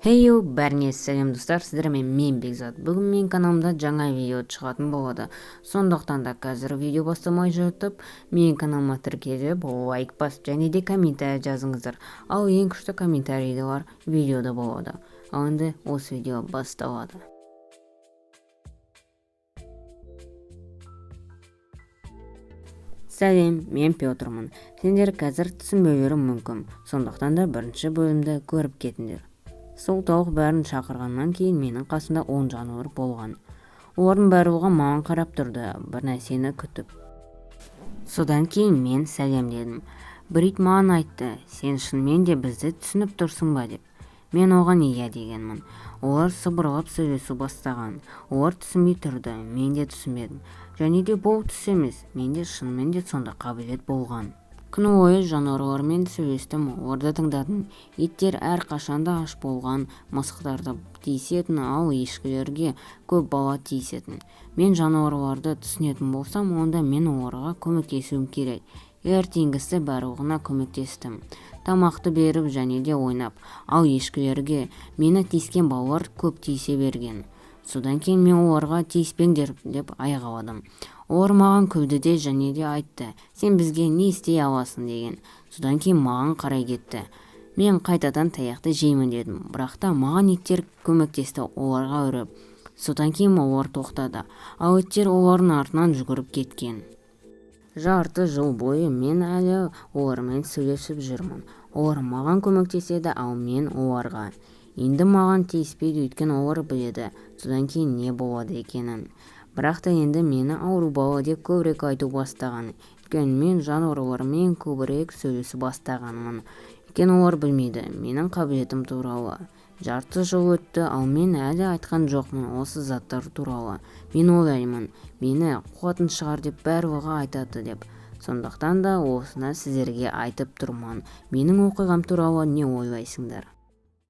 Хейю, бәріне сәлем достар, сіздермен мен Бекзат. Бүгін мен каналымда жаңа видео шығатын болады. Сондықтан да қазір видео бастамай жатып, мен каналыма тіркеліп, лайк басып және де комментарий жазыңыздар. Ал ең күшті комментарийлер видеода болады. Ал енді осы видео басталады. Сәлем, мен Петрмын. Сендер қазір түсінбеулері мүмкін. Сондықтан да бірінші бөлімді көріп кетіңдер. Сол тауық бәрін шақырғаннан кейін менің қасымда 10 жануар болған. Олардың барлығы маған қарап тұрды, бір нәрсені күтіп. Содан кейін мен сәлем дедім. Брит маған айтты, сен шынымен де бізді түсініп тұрсың ба деп. Мен оған иә дегенмін. Олар сыбырлап сөйлесу бастаған. Олар түсінбей тұрды, мен де түсінбедім. Және де бұл түс емес, менде шынымен де сонда қабілет болған. Күні бойы жануарлармен сөйлестім, оларды тыңдадым. Иттер әрқашанда аш болған, мысықтарды тиісетін, ал ешкілерге көп бала тиісетін. Мен жануарларды түсінетін болсам, онда мен оларға көмектесуім керек. Ертеңгісі барлығына көмектестім. Тамақты беріп және де ойнап, ал ешкілерге мені тиіскен балалар көп тиісе берген. Содан кейін мен оларға тиіспеңдер деп айғайладым. Олар маған күлді де және де айтты, сен бізге не істей аласың деген. Содан кейін маған қарай кетті. Мен қайтадан таяқты жеймін дедім, бірақ та маған иттер көмектесті оларға үріп. Содан кейін олар тоқтады, ал иттер олардың артынан жүгіріп кеткен. Жарты жыл бойы мен әлі олармен сөйлесіп жүрмін. Олар маған көмектеседі, ал мен оларға. Енді маған тиіспейді, өйткені олар біледі, содан кейін не болады екенін. Бірақ та енді мені ауру бала деп көбірек айту бастаған. Өйткені мен жануарлармен көбірек сөйлесу бастағанмын. Өйткені олар білмейді менің қабілетім туралы. Жарты жыл өтті, ал мен әлі айтқан жоқпын осы заттар туралы. Мен ойлаймын, мені қуатын шығар деп барлығы айтады деп. Сондықтан да осыны сіздерге айтып тұрмын. Менің оқиғам туралы не ойлайсыңдар?